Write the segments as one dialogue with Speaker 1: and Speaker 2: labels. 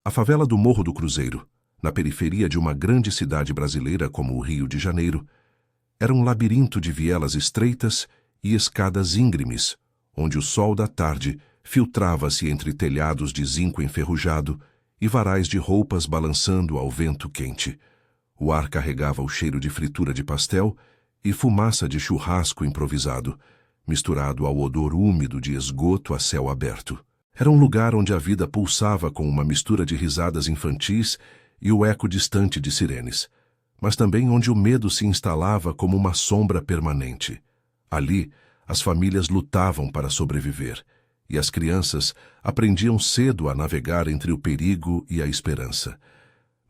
Speaker 1: A favela do Morro do Cruzeiro, na periferia de uma grande cidade brasileira como o Rio de Janeiro, era um labirinto de vielas estreitas e escadas íngremes, onde o sol da tarde filtrava-se entre telhados de zinco enferrujado e varais de roupas balançando ao vento quente. O ar carregava o cheiro de fritura de pastel e fumaça de churrasco improvisado, misturado ao odor úmido de esgoto a céu aberto. Era um lugar onde a vida pulsava com uma mistura de risadas infantis e o eco distante de sirenes, mas também onde o medo se instalava como uma sombra permanente. Ali, as famílias lutavam para sobreviver, e as crianças aprendiam cedo a navegar entre o perigo e a esperança.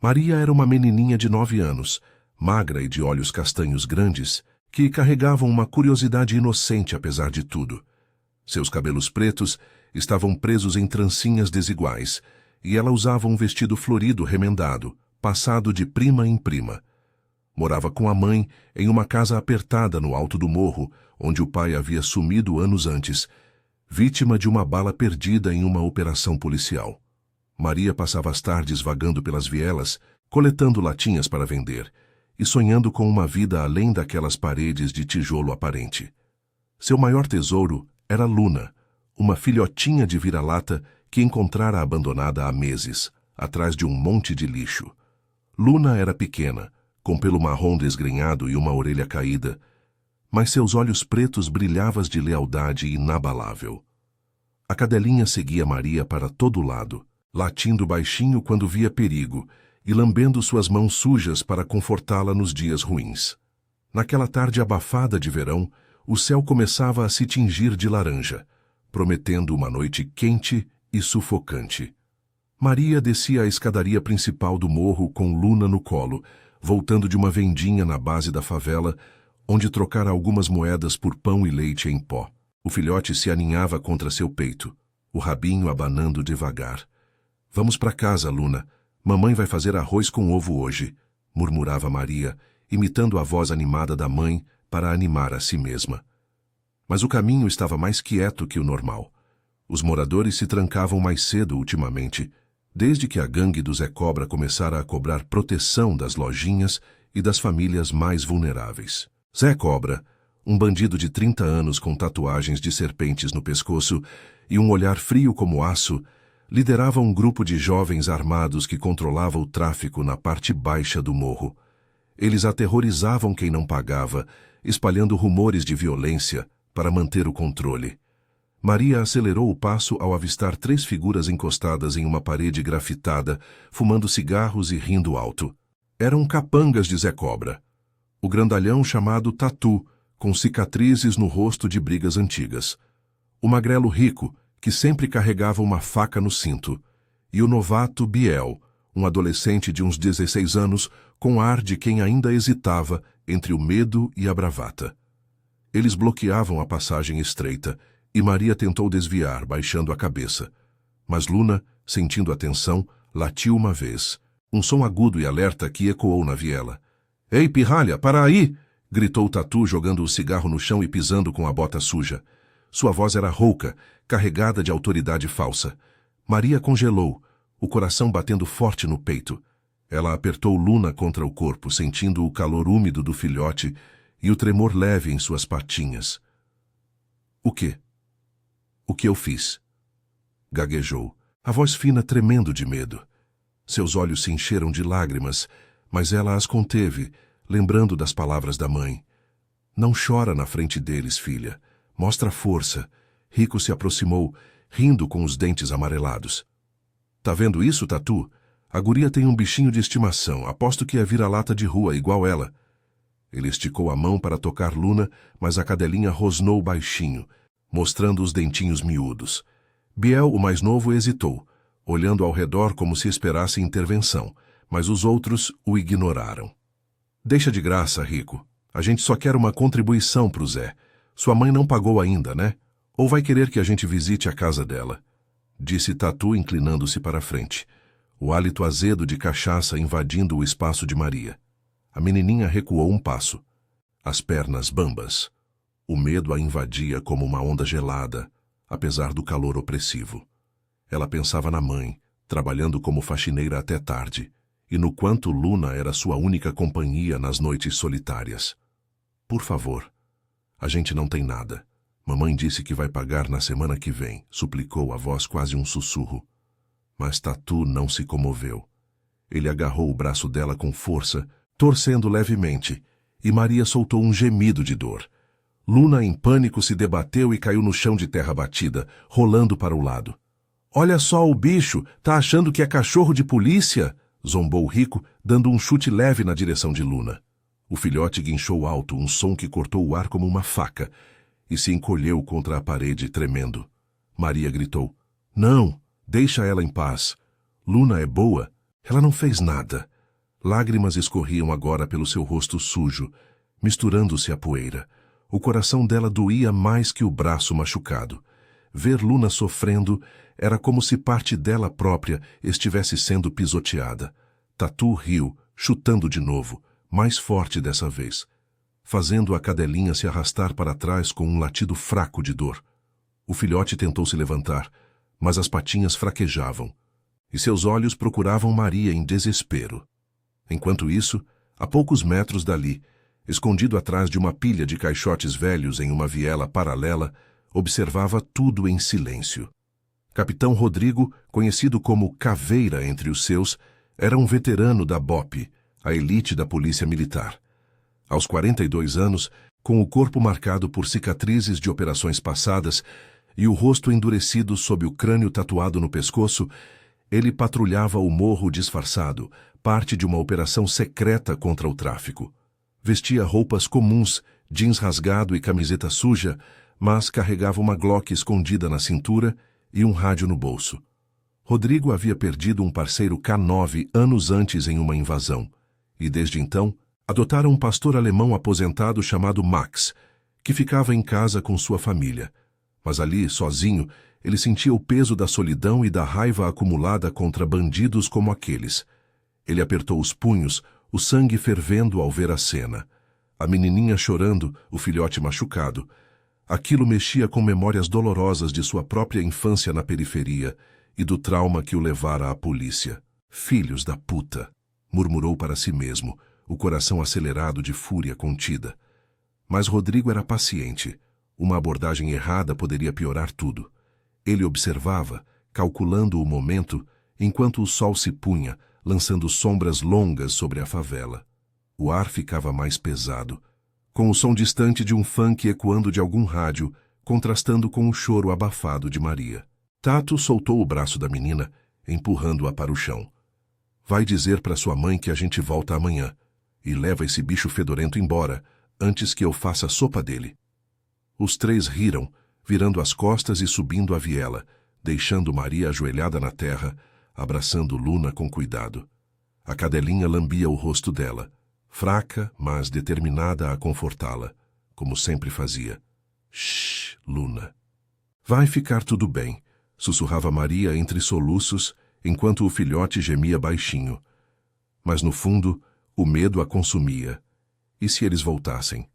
Speaker 1: Maria era uma menininha de 9 anos, magra e de olhos castanhos grandes, que carregavam uma curiosidade inocente apesar de tudo. Seus cabelos pretos estavam presos em trancinhas desiguais, e ela usava um vestido florido remendado, passado de prima em prima. Morava com a mãe em uma casa apertada no alto do morro, onde o pai havia sumido anos antes, vítima de uma bala perdida em uma operação policial. Maria passava as tardes vagando pelas vielas, coletando latinhas para vender, e sonhando com uma vida além daquelas paredes de tijolo aparente. Seu maior tesouro era Luna, uma filhotinha de vira-lata que encontrara abandonada há meses, atrás de um monte de lixo. Luna era pequena, com pelo marrom desgrenhado e uma orelha caída, mas seus olhos pretos brilhavam de lealdade inabalável. A cadelinha seguia Maria para todo lado, latindo baixinho quando via perigo e lambendo suas mãos sujas para confortá-la nos dias ruins. Naquela tarde abafada de verão, o céu começava a se tingir de laranja, prometendo uma noite quente e sufocante. Maria descia a escadaria principal do morro com Luna no colo, voltando de uma vendinha na base da favela, onde trocara algumas moedas por pão e leite em pó. O filhote se aninhava contra seu peito, o rabinho abanando devagar. "Vamos para casa, Luna. Mamãe vai fazer arroz com ovo hoje", murmurava Maria, imitando a voz animada da mãe para animar a si mesma. Mas o caminho estava mais quieto que o normal. Os moradores se trancavam mais cedo ultimamente, desde que a gangue do Zé Cobra começara a cobrar proteção das lojinhas e das famílias mais vulneráveis. Zé Cobra, um bandido de 30 anos com tatuagens de serpentes no pescoço e um olhar frio como aço, liderava um grupo de jovens armados que controlava o tráfico na parte baixa do morro. Eles aterrorizavam quem não pagava, espalhando rumores de violência para manter o controle. Maria acelerou o passo ao avistar 3 figuras encostadas em uma parede grafitada, fumando cigarros e rindo alto. Eram capangas de Zé Cobra. O grandalhão chamado Tatu, com cicatrizes no rosto de brigas antigas. O magrelo rico, que sempre carregava uma faca no cinto. E o novato Biel, um adolescente de uns 16 anos, com ar de quem ainda hesitava entre o medo e a bravata. Eles bloqueavam a passagem estreita, e Maria tentou desviar, baixando a cabeça. Mas Luna, sentindo a tensão, latiu uma vez. Um som agudo e alerta que ecoou na viela. "Ei, pirralha, para aí!" gritou Tatu, jogando o cigarro no chão e pisando com a bota suja. Sua voz era rouca, carregada de autoridade falsa. Maria congelou, o coração batendo forte no peito. Ela apertou Luna contra o corpo, sentindo o calor úmido do filhote e o tremor leve em suas patinhas. "O quê? O que eu fiz?" gaguejou, a voz fina tremendo de medo. Seus olhos se encheram de lágrimas, mas ela as conteve, lembrando das palavras da mãe. "Não chora na frente deles, filha. Mostra força." Rico se aproximou, rindo com os dentes amarelados. "Tá vendo isso, Tatu? A guria tem um bichinho de estimação. Aposto que é vira-lata de rua, igual ela." Ele esticou a mão para tocar Luna, mas a cadelinha rosnou baixinho, mostrando os dentinhos miúdos. Biel, o mais novo, hesitou, olhando ao redor como se esperasse intervenção, mas os outros o ignoraram. "Deixa de graça, Rico. A gente só quer uma contribuição pro Zé. Sua mãe não pagou ainda, né? Ou vai querer que a gente visite a casa dela?" disse Tatu, inclinando-se para a frente, o hálito azedo de cachaça invadindo o espaço de Maria. A menininha recuou um passo, as pernas bambas. O medo a invadia como uma onda gelada, apesar do calor opressivo. Ela pensava na mãe, trabalhando como faxineira até tarde, e no quanto Luna era sua única companhia nas noites solitárias. Por favor, a gente não tem nada. Mamãe disse que vai pagar na semana que vem, suplicou a voz quase um sussurro. Mas Tatu não se comoveu. Ele agarrou o braço dela com força, torcendo levemente, e Maria soltou um gemido de dor. Luna, em pânico, se debateu e caiu no chão de terra batida, rolando para o lado. Olha só o bicho, tá achando que é cachorro de polícia? Zombou Rico, dando um chute leve na direção de Luna. O filhote guinchou alto, um som que cortou o ar como uma faca, e se encolheu contra a parede, tremendo. Maria gritou, não, deixa ela em paz. Luna é boa, ela não fez nada. Lágrimas escorriam agora pelo seu rosto sujo, misturando-se à poeira. O coração dela doía mais que o braço machucado. Ver Luna sofrendo era como se parte dela própria estivesse sendo pisoteada. Tatu riu, chutando de novo, mais forte dessa vez, fazendo a cadelinha se arrastar para trás com um latido fraco de dor. O filhote tentou se levantar, mas as patinhas fraquejavam, e seus olhos procuravam Maria em desespero. Enquanto isso, a poucos metros dali, escondido atrás de uma pilha de caixotes velhos em uma viela paralela, observava tudo em silêncio. Capitão Rodrigo, conhecido como Caveira entre os seus, era um veterano da BOP, a elite da polícia militar. Aos 42 anos, com o corpo marcado por cicatrizes de operações passadas e o rosto endurecido sob o crânio tatuado no pescoço, ele patrulhava o morro disfarçado, parte de uma operação secreta contra o tráfico. Vestia roupas comuns, jeans rasgado e camiseta suja, mas carregava uma Glock escondida na cintura e um rádio no bolso. Rodrigo havia perdido um parceiro K9 anos antes em uma invasão, e desde então adotaram um pastor alemão aposentado chamado Max, que ficava em casa com sua família. Mas ali, sozinho, ele sentia o peso da solidão e da raiva acumulada contra bandidos como aqueles. Ele apertou os punhos, o sangue fervendo ao ver a cena. A menininha chorando, o filhote machucado. Aquilo mexia com memórias dolorosas de sua própria infância na periferia e do trauma que o levara à polícia. Filhos da puta, murmurou para si mesmo, o coração acelerado de fúria contida. Mas Rodrigo era paciente. Uma abordagem errada poderia piorar tudo. Ele observava, calculando o momento, enquanto o sol se punha, lançando sombras longas sobre a favela. O ar ficava mais pesado, com o som distante de um funk ecoando de algum rádio, contrastando com o choro abafado de Maria. Tato soltou o braço da menina, empurrando-a para o chão. Vai dizer para sua mãe que a gente volta amanhã, e leva esse bicho fedorento embora, antes que eu faça sopa dele. Os três riram, virando as costas e subindo a viela, deixando Maria ajoelhada na terra, abraçando Luna com cuidado. A cadelinha lambia o rosto dela, fraca, mas determinada a confortá-la, como sempre fazia. Shhh, Luna. Vai ficar tudo bem, sussurrava Maria entre soluços, enquanto o filhote gemia baixinho. Mas no fundo, o medo a consumia. E se eles voltassem?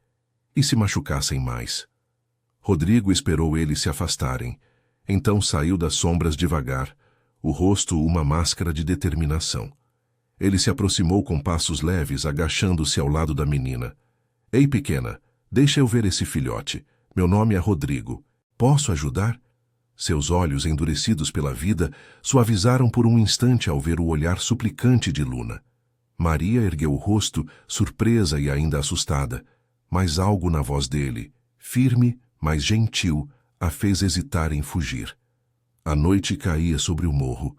Speaker 1: E se machucassem mais? Rodrigo esperou eles se afastarem. Então saiu das sombras devagar, o rosto uma máscara de determinação. Ele se aproximou com passos leves, agachando-se ao lado da menina. Ei, pequena, deixa eu ver esse filhote. Meu nome é Rodrigo. Posso ajudar? Seus olhos, endurecidos pela vida, suavizaram por um instante ao ver o olhar suplicante de Luna. Maria ergueu o rosto, surpresa e ainda assustada, mas algo na voz dele, firme, mas gentil, a fez hesitar em fugir. A noite caía sobre o morro,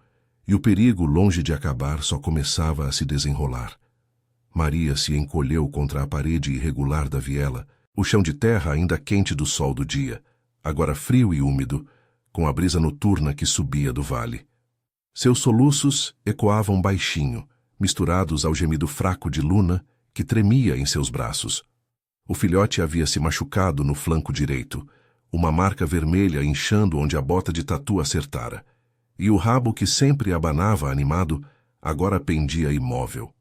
Speaker 1: e o perigo, longe de acabar, só começava a se desenrolar. Maria se encolheu contra a parede irregular da viela, o chão de terra ainda quente do sol do dia, agora frio e úmido, com a brisa noturna que subia do vale. Seus soluços ecoavam baixinho, misturados ao gemido fraco de Luna, que tremia em seus braços. O filhote havia se machucado no flanco direito, uma marca vermelha inchando onde a bota de Tatu acertara, e o rabo que sempre abanava animado, agora pendia imóvel.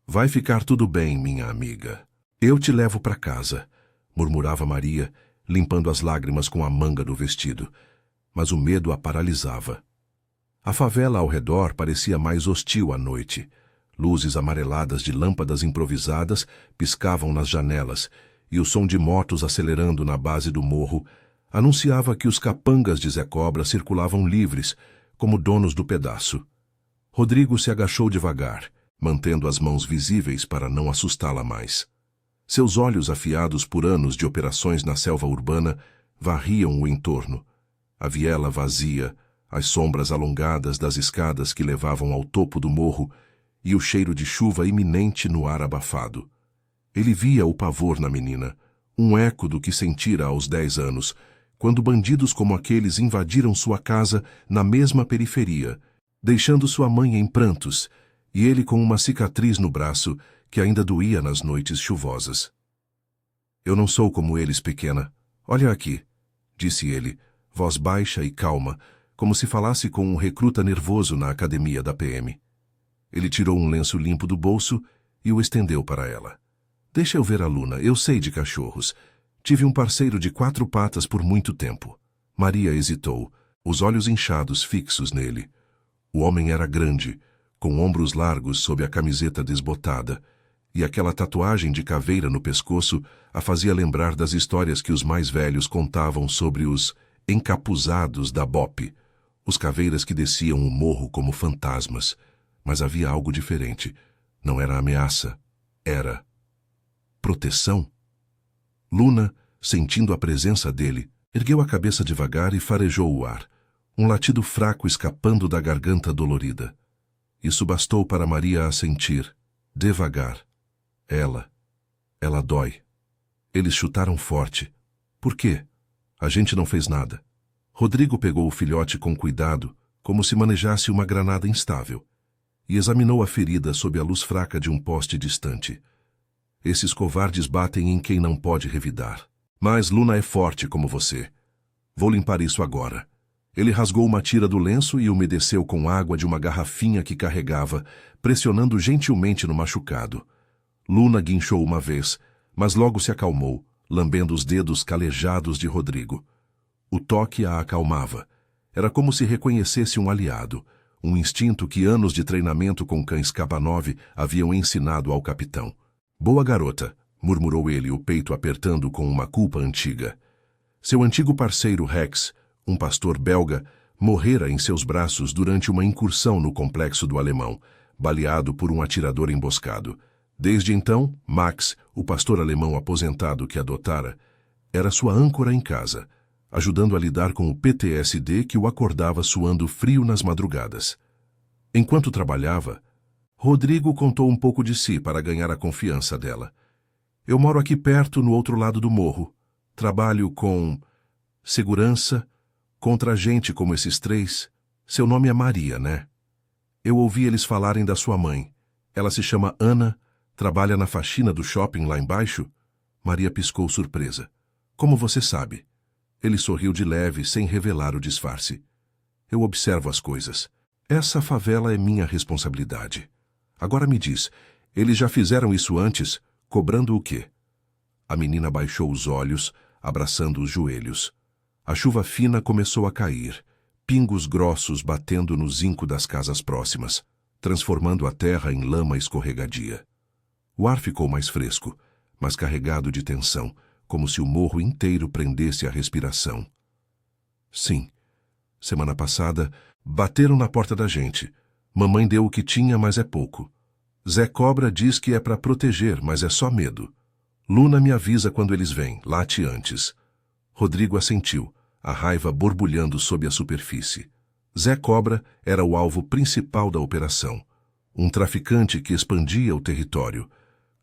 Speaker 1: Vai ficar tudo bem, minha amiga. Eu te levo para casa, murmurava Maria, limpando as lágrimas com a manga do vestido, mas o medo a paralisava. A favela ao redor parecia mais hostil à noite. Luzes amareladas de lâmpadas improvisadas piscavam nas janelas, e o som de motos acelerando na base do morro anunciava que os capangas de Zé Cobra circulavam livres, como donos do pedaço. Rodrigo se agachou devagar, mantendo as mãos visíveis para não assustá-la mais. Seus olhos afiados por anos de operações na selva urbana varriam o entorno. A viela vazia, as sombras alongadas das escadas que levavam ao topo do morro e o cheiro de chuva iminente no ar abafado. Ele via o pavor na menina, um eco do que sentira aos 10 anos, quando bandidos como aqueles invadiram sua casa na mesma periferia, deixando sua mãe em prantos, e ele com uma cicatriz no braço que ainda doía nas noites chuvosas. Eu não sou como eles, pequena. Olha aqui, disse ele, voz baixa e calma, como se falasse com um recruta nervoso na academia da PM. Ele tirou um lenço limpo do bolso e o estendeu para ela. Deixa eu ver a Luna, eu sei de cachorros. Tive um parceiro de 4 patas por muito tempo. Maria hesitou, os olhos inchados fixos nele. O homem era grande, com ombros largos sob a camiseta desbotada, e aquela tatuagem de caveira no pescoço a fazia lembrar das histórias que os mais velhos contavam sobre os encapuzados da BOPE, os caveiras que desciam o morro como fantasmas. Mas havia algo diferente. Não era ameaça. Era proteção. Luna, sentindo a presença dele, ergueu a cabeça devagar e farejou o ar, um latido fraco escapando da garganta dolorida. Isso bastou para Maria assentir, devagar. Ela dói. Eles chutaram forte. Por quê? A gente não fez nada. Rodrigo pegou o filhote com cuidado, como se manejasse uma granada instável, e examinou a ferida sob a luz fraca de um poste distante. Esses covardes batem em quem não pode revidar. Mas Luna é forte como você. Vou limpar isso agora. Ele rasgou uma tira do lenço e umedeceu com água de uma garrafinha que carregava, pressionando gentilmente no machucado. Luna guinchou uma vez, mas logo se acalmou, lambendo os dedos calejados de Rodrigo. O toque a acalmava. Era como se reconhecesse um aliado, um instinto que anos de treinamento com cães K9 haviam ensinado ao capitão. Boa garota, murmurou ele, o peito apertando com uma culpa antiga. Seu antigo parceiro Rex, um pastor belga, morrera em seus braços durante uma incursão no complexo do Alemão, baleado por um atirador emboscado. Desde então, Max, o pastor alemão aposentado que adotara, era sua âncora em casa, ajudando a lidar com o PTSD que o acordava suando frio nas madrugadas. Enquanto trabalhava, Rodrigo contou um pouco de si para ganhar a confiança dela. Eu moro aqui perto, no outro lado do morro. Trabalho com segurança, contra gente como esses 3. Seu nome é Maria, né? Eu ouvi eles falarem da sua mãe. Ela se chama Ana, trabalha na faxina do shopping lá embaixo? Maria piscou surpresa. Como você sabe? Ele sorriu de leve, sem revelar o disfarce. Eu observo as coisas. Essa favela é minha responsabilidade. Agora me diz, eles já fizeram isso antes, cobrando o quê? A menina baixou os olhos, abraçando os joelhos. A chuva fina começou a cair, pingos grossos batendo no zinco das casas próximas, transformando a terra em lama escorregadia. O ar ficou mais fresco, mas carregado de tensão, como se o morro inteiro prendesse a respiração. Sim. Semana passada, bateram na porta da gente. Mamãe deu o que tinha, mas é pouco. Zé Cobra diz que é para proteger, mas é só medo. Luna me avisa quando eles vêm, late antes. Rodrigo assentiu, a raiva borbulhando sob a superfície. Zé Cobra era o alvo principal da operação. Um traficante que expandia o território,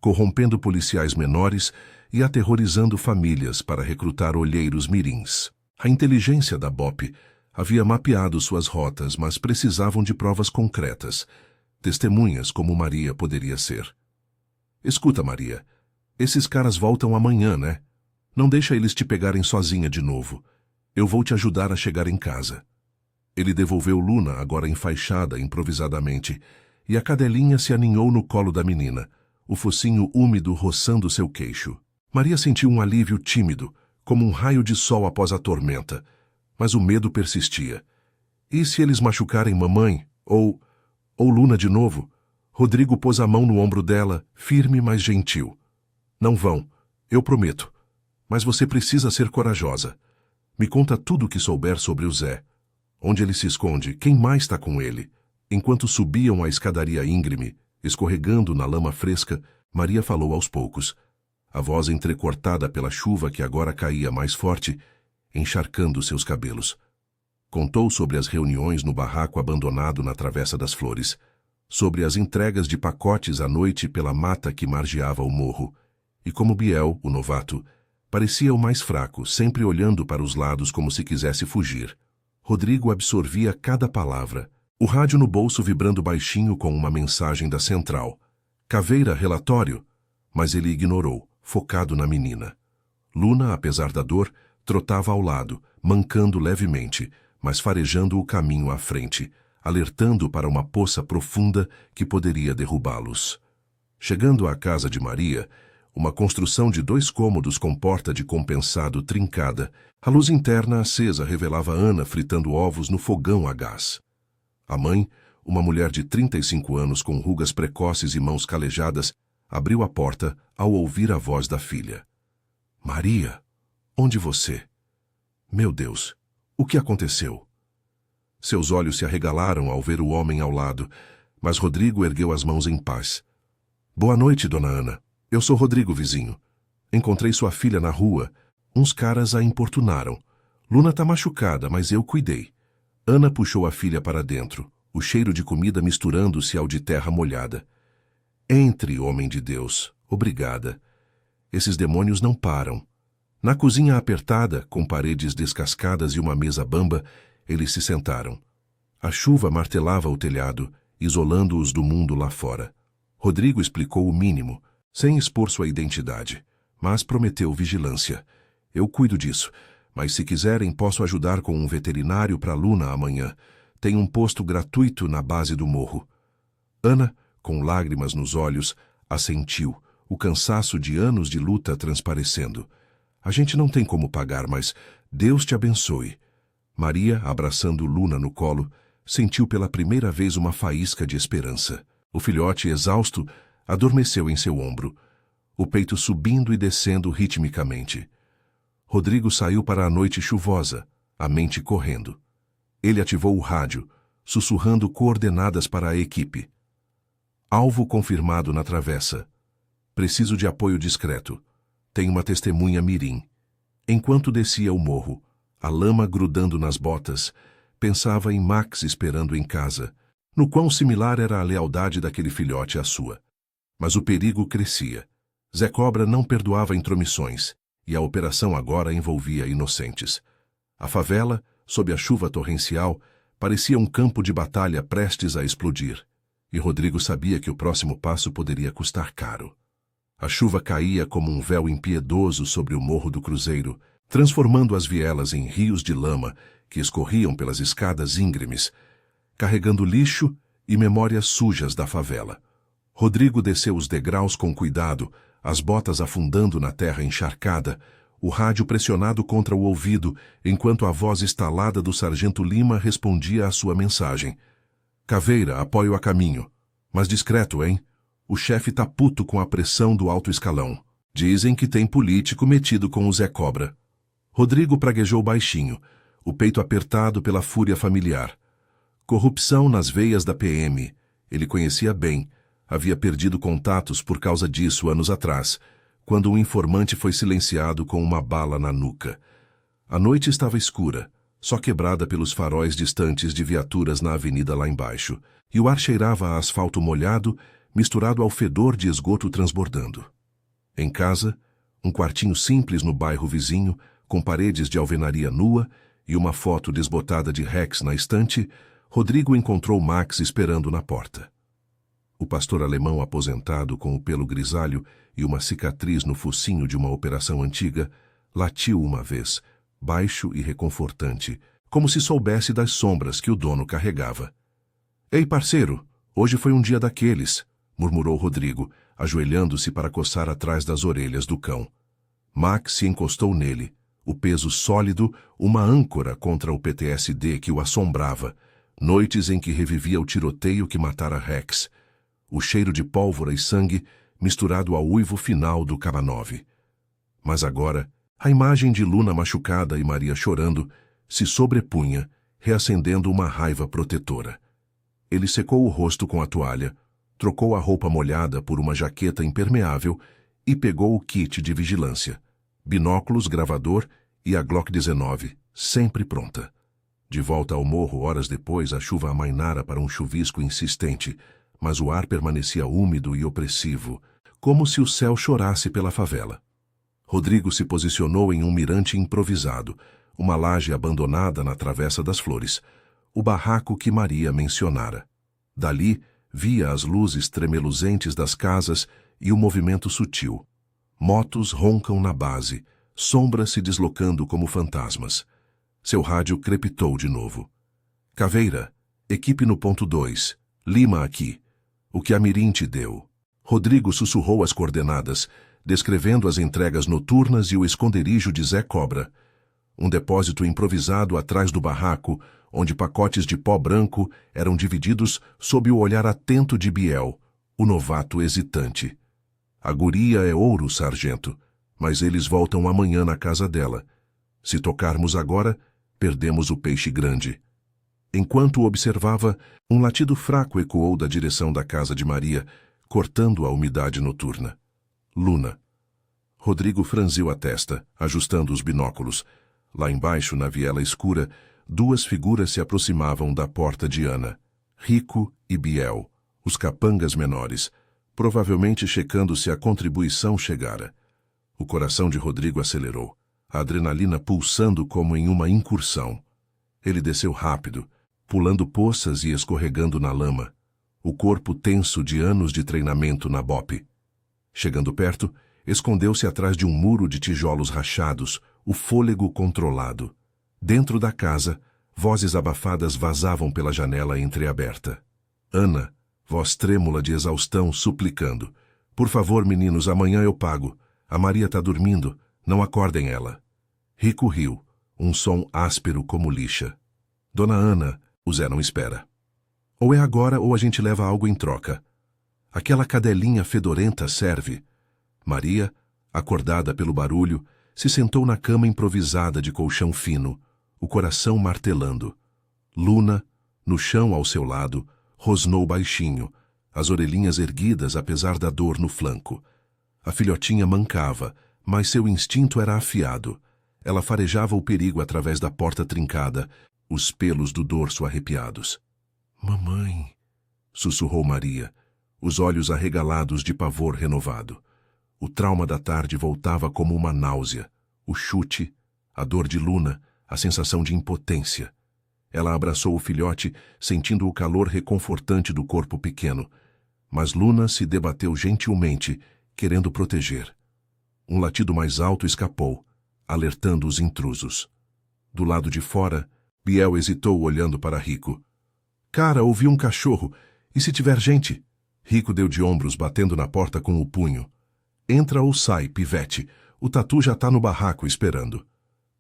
Speaker 1: corrompendo policiais menores e aterrorizando famílias para recrutar olheiros mirins. A inteligência da BOPE havia mapeado suas rotas, mas precisavam de provas concretas, testemunhas como Maria poderia ser. Escuta, Maria, esses caras voltam amanhã, né? Não deixa eles te pegarem sozinha de novo. Eu vou te ajudar a chegar em casa. Ele devolveu Luna, agora enfaixada improvisadamente, e a cadelinha se aninhou no colo da menina, o focinho úmido roçando seu queixo. Maria sentiu um alívio tímido, como um raio de sol após a tormenta, mas o medo persistia. E se eles machucarem mamãe? Ou Luna de novo? Rodrigo pôs a mão no ombro dela, firme, mas gentil. Não vão, eu prometo. Mas você precisa ser corajosa. Me conta tudo o que souber sobre o Zé. Onde ele se esconde? Quem mais está com ele? Enquanto subiam a escadaria íngreme, escorregando na lama fresca, Maria falou aos poucos, a voz entrecortada pela chuva que agora caía mais forte, encharcando seus cabelos. Contou sobre as reuniões no barraco abandonado na Travessa das Flores, sobre as entregas de pacotes à noite pela mata que margeava o morro, e como Biel, o novato, parecia o mais fraco, sempre olhando para os lados como se quisesse fugir. Rodrigo absorvia cada palavra, o rádio no bolso vibrando baixinho com uma mensagem da central. Caveira, relatório. Mas ele ignorou, focado na menina. Luna, apesar da dor, trotava ao lado, mancando levemente, mas farejando o caminho à frente, alertando para uma poça profunda que poderia derrubá-los. Chegando à casa de Maria, uma construção de 2 cômodos com porta de compensado trincada, a luz interna acesa revelava Ana fritando ovos no fogão a gás. A mãe, uma mulher de 35 anos com rugas precoces e mãos calejadas, abriu a porta ao ouvir a voz da filha. Maria, onde você? Meu Deus, o que aconteceu? Seus olhos se arregalaram ao ver o homem ao lado, mas Rodrigo ergueu as mãos em paz. Boa noite, dona Ana. Eu sou Rodrigo, vizinho. Encontrei sua filha na rua. Uns caras a importunaram. Luna tá machucada, mas eu cuidei. Ana puxou a filha para dentro, o cheiro de comida misturando-se ao de terra molhada. Entre, homem de Deus. Obrigada. Esses demônios não param. Na cozinha apertada, com paredes descascadas e uma mesa bamba, eles se sentaram. A chuva martelava o telhado, isolando-os do mundo lá fora. Rodrigo explicou o mínimo, sem expor sua identidade, mas prometeu vigilância. Eu cuido disso, mas se quiserem posso ajudar com um veterinário para Luna amanhã. Tem um posto gratuito na base do morro. Ana, com lágrimas nos olhos, assentiu, o cansaço de anos de luta transparecendo. A gente não tem como pagar, mas Deus te abençoe. Maria, abraçando Luna no colo, sentiu pela primeira vez uma faísca de esperança. O filhote, exausto, adormeceu em seu ombro, o peito subindo e descendo ritmicamente. Rodrigo saiu para a noite chuvosa, a mente correndo. Ele ativou o rádio, sussurrando coordenadas para a equipe. Alvo confirmado na travessa. Preciso de apoio discreto. Tem uma testemunha mirim. Enquanto descia o morro, a lama grudando nas botas, pensava em Max esperando em casa, no quão similar era a lealdade daquele filhote à sua. Mas o perigo crescia. Zé Cobra não perdoava intromissões, e a operação agora envolvia inocentes. A favela, sob a chuva torrencial, parecia um campo de batalha prestes a explodir, e Rodrigo sabia que o próximo passo poderia custar caro. A chuva caía como um véu impiedoso sobre o morro do Cruzeiro, transformando as vielas em rios de lama que escorriam pelas escadas íngremes, carregando lixo e memórias sujas da favela. Rodrigo desceu os degraus com cuidado, as botas afundando na terra encharcada, o rádio pressionado contra o ouvido, enquanto a voz estalada do sargento Lima respondia à sua mensagem. Caveira, apoio a caminho. Mas discreto, hein? O chefe tá puto com a pressão do alto escalão. Dizem que tem político metido com o Zé Cobra. Rodrigo praguejou baixinho, o peito apertado pela fúria familiar. Corrupção nas veias da PM. Ele conhecia bem. Havia perdido contatos por causa disso anos atrás, quando um informante foi silenciado com uma bala na nuca. A noite estava escura, só quebrada pelos faróis distantes de viaturas na avenida lá embaixo, e o ar cheirava a asfalto molhado, misturado ao fedor de esgoto transbordando. Em casa, um quartinho simples no bairro vizinho, com paredes de alvenaria nua e uma foto desbotada de Rex na estante, Rodrigo encontrou Max esperando na porta. O pastor alemão aposentado com o pelo grisalho e uma cicatriz no focinho de uma operação antiga, latiu uma vez, baixo e reconfortante, como se soubesse das sombras que o dono carregava. Ei, parceiro, hoje foi um dia daqueles, murmurou Rodrigo, ajoelhando-se para coçar atrás das orelhas do cão. Max se encostou nele, O peso sólido, uma âncora contra o PTSD que o assombrava, noites em que revivia o tiroteio que matara Rex, o cheiro de pólvora e sangue misturado ao uivo final do Kamanov. Mas agora, a imagem de Luna machucada e Maria chorando se sobrepunha, reacendendo uma raiva protetora. Ele secou o rosto com a toalha, trocou a roupa molhada por uma jaqueta impermeável e pegou o kit de vigilância, binóculos, gravador e a Glock 19, sempre pronta. De volta ao morro, horas depois, a chuva amainara para um chuvisco insistente, mas o ar permanecia úmido e opressivo, como se o céu chorasse pela favela. Rodrigo se posicionou em um mirante improvisado, uma laje abandonada na Travessa das Flores, o barraco que Maria mencionara. Dali, via as luzes tremeluzentes das casas e o movimento sutil. Motos roncam na base, sombras se deslocando como fantasmas. Seu rádio crepitou de novo. Caveira, equipe no ponto 2, Lima aqui. O que a Mirim te deu? Rodrigo sussurrou as coordenadas, descrevendo as entregas noturnas e o esconderijo de Zé Cobra. Um depósito improvisado atrás do barraco, onde pacotes de pó branco eram divididos sob o olhar atento de Biel, o novato hesitante. A guria é ouro, sargento, mas eles voltam amanhã na casa dela. Se tocarmos agora, perdemos o peixe grande. Enquanto o observava, um latido fraco ecoou da direção da casa de Maria, cortando a umidade noturna. Luna. Rodrigo franziu a testa, ajustando os binóculos. Lá embaixo, na viela escura, duas figuras se aproximavam da porta de Ana. Rico e Biel, os capangas menores, provavelmente checando se a contribuição chegara. O coração de Rodrigo acelerou, a adrenalina pulsando como em uma incursão. Ele desceu rápido, pulando poças e escorregando na lama, o corpo tenso de anos de treinamento na BOPE. Chegando perto, escondeu-se atrás de um muro de tijolos rachados, o fôlego controlado. Dentro da casa, vozes abafadas vazavam pela janela entreaberta. Ana, voz trêmula de exaustão, suplicando. Por favor, meninos, amanhã eu pago. A Maria tá dormindo, não acordem ela. Rico riu, um som áspero como lixa. Dona Ana, o Zé não espera. Ou é agora ou a gente leva algo em troca. Aquela cadelinha fedorenta serve. Maria, acordada pelo barulho, se sentou na cama improvisada de colchão fino, o coração martelando. Luna, no chão ao seu lado, rosnou baixinho, as orelhinhas erguidas apesar da dor no flanco. A filhotinha mancava, mas seu instinto era afiado. Ela farejava o perigo através da porta trincada, os pelos do dorso arrepiados. Mamãe, sussurrou Maria, os olhos arregalados de pavor renovado. O trauma da tarde voltava como uma náusea, o chute, a dor de Luna, a sensação de impotência. Ela abraçou o filhote, sentindo o calor reconfortante do corpo pequeno. Mas Luna se debateu gentilmente, querendo proteger. Um latido mais alto escapou, alertando os intrusos. Do lado de fora, Biel hesitou olhando para Rico. Cara, ouvi um cachorro. E se tiver gente? Rico deu de ombros, batendo na porta com o punho. Entra ou sai, pivete. O tatu já tá no barraco esperando.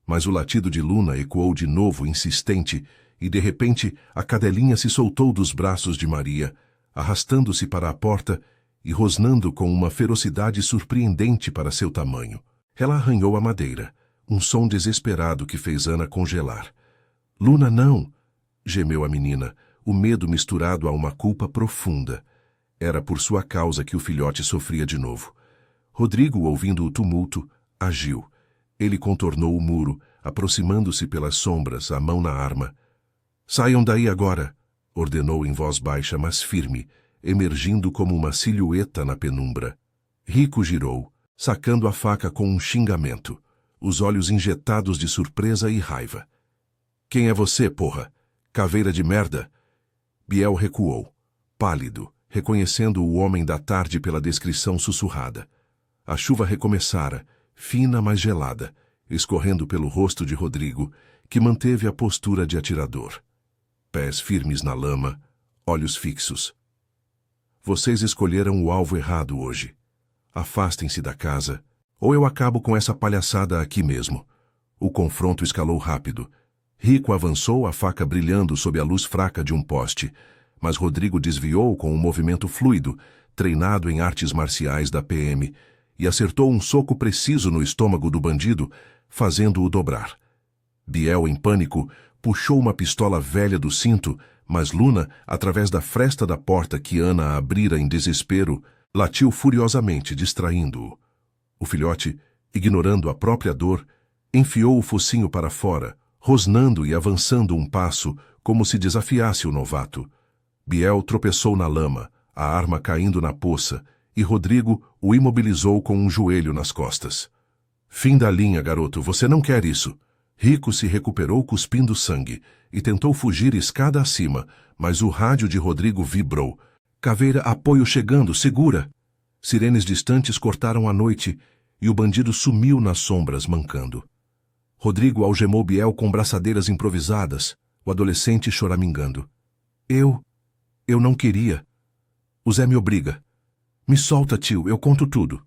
Speaker 1: Mas o latido de Luna ecoou de novo, insistente, e de repente a cadelinha se soltou dos braços de Maria, arrastando-se para a porta e rosnando com uma ferocidade surpreendente para seu tamanho. Ela arranhou a madeira, um som desesperado que fez Ana congelar. Luna, não! Gemeu a menina, o medo misturado a uma culpa profunda. Era por sua causa que o filhote sofria de novo. Rodrigo, ouvindo o tumulto, agiu. Ele contornou o muro, aproximando-se pelas sombras, a mão na arma. Saiam daí agora, ordenou em voz baixa, mas firme, emergindo como uma silhueta na penumbra. Rico girou, sacando a faca com um xingamento, os olhos injetados de surpresa e raiva. Quem é você, porra? Caveira de merda? Biel recuou, pálido, reconhecendo o homem da tarde pela descrição sussurrada. A chuva recomeçara, fina mas gelada, escorrendo pelo rosto de Rodrigo, que manteve a postura de atirador. Pés firmes na lama, olhos fixos. Vocês escolheram o alvo errado hoje. Afastem-se da casa, ou eu acabo com essa palhaçada aqui mesmo. O confronto escalou rápido. Rico avançou, a faca brilhando sob a luz fraca de um poste, mas Rodrigo desviou com um movimento fluido, treinado em artes marciais da PM, e acertou um soco preciso no estômago do bandido, fazendo-o dobrar. Biel, em pânico, puxou uma pistola velha do cinto, mas Luna, através da fresta da porta que Ana abrira em desespero, latiu furiosamente, distraindo-o. O filhote, ignorando a própria dor, enfiou o focinho para fora, rosnando e avançando um passo, como se desafiasse o novato. Biel tropeçou na lama, a arma caindo na poça, e Rodrigo o imobilizou com um joelho nas costas. Fim da linha, garoto, você não quer isso. Rico se recuperou cuspindo sangue e tentou fugir escada acima, mas o rádio de Rodrigo vibrou. Caveira, apoio chegando, segura! Sirenes distantes cortaram a noite e o bandido sumiu nas sombras, mancando. Rodrigo algemou Biel com braçadeiras improvisadas, o adolescente choramingando. Eu não queria. O Zé me obriga. Me solta, tio, eu conto tudo.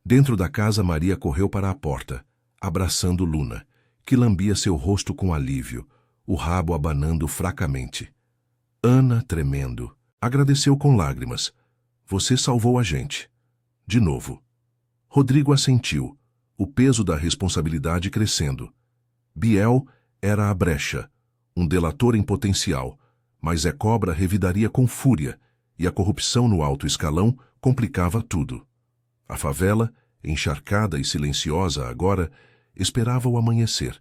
Speaker 1: Dentro da casa, Maria correu para a porta, abraçando Luna, que lambia seu rosto com alívio, o rabo abanando fracamente. Ana, tremendo, agradeceu com lágrimas. Você salvou a gente. De novo. Rodrigo assentiu, o peso da responsabilidade crescendo. Biel era a brecha, um delator em potencial, mas Zé Cobra revidaria com fúria, e a corrupção no alto escalão complicava tudo. A favela, encharcada e silenciosa agora, esperava o amanhecer,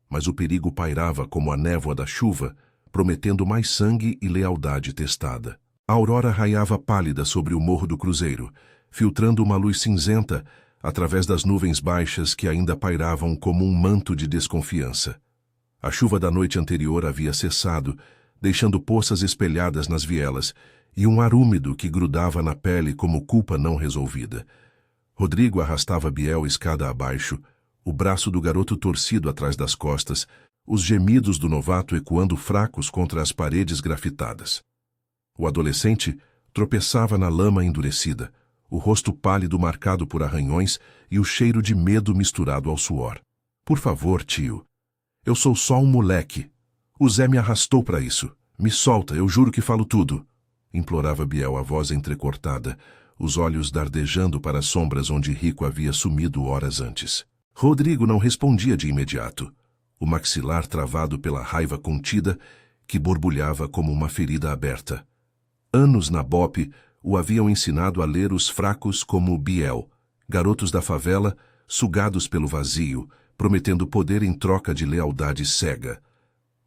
Speaker 1: mas o perigo pairava como a névoa da chuva, prometendo mais sangue e lealdade testada. A aurora raiava pálida sobre o morro do Cruzeiro, filtrando uma luz cinzenta através das nuvens baixas que ainda pairavam como um manto de desconfiança. A chuva da noite anterior havia cessado, deixando poças espelhadas nas vielas e um ar úmido que grudava na pele como culpa não resolvida. Rodrigo arrastava Biel escada abaixo, o braço do garoto torcido atrás das costas, os gemidos do novato ecoando fracos contra as paredes grafitadas. O adolescente tropeçava na lama endurecida, o rosto pálido marcado por arranhões e o cheiro de medo misturado ao suor. Por favor, tio. Eu sou só um moleque. O Zé me arrastou para isso. Me solta, eu juro que falo tudo. Implorava Biel, a voz entrecortada, os olhos dardejando para as sombras onde Rico havia sumido horas antes. Rodrigo não respondia de imediato, o maxilar travado pela raiva contida que borbulhava como uma ferida aberta. Anos na BOPE o haviam ensinado a ler os fracos como Biel, garotos da favela, sugados pelo vazio, prometendo poder em troca de lealdade cega.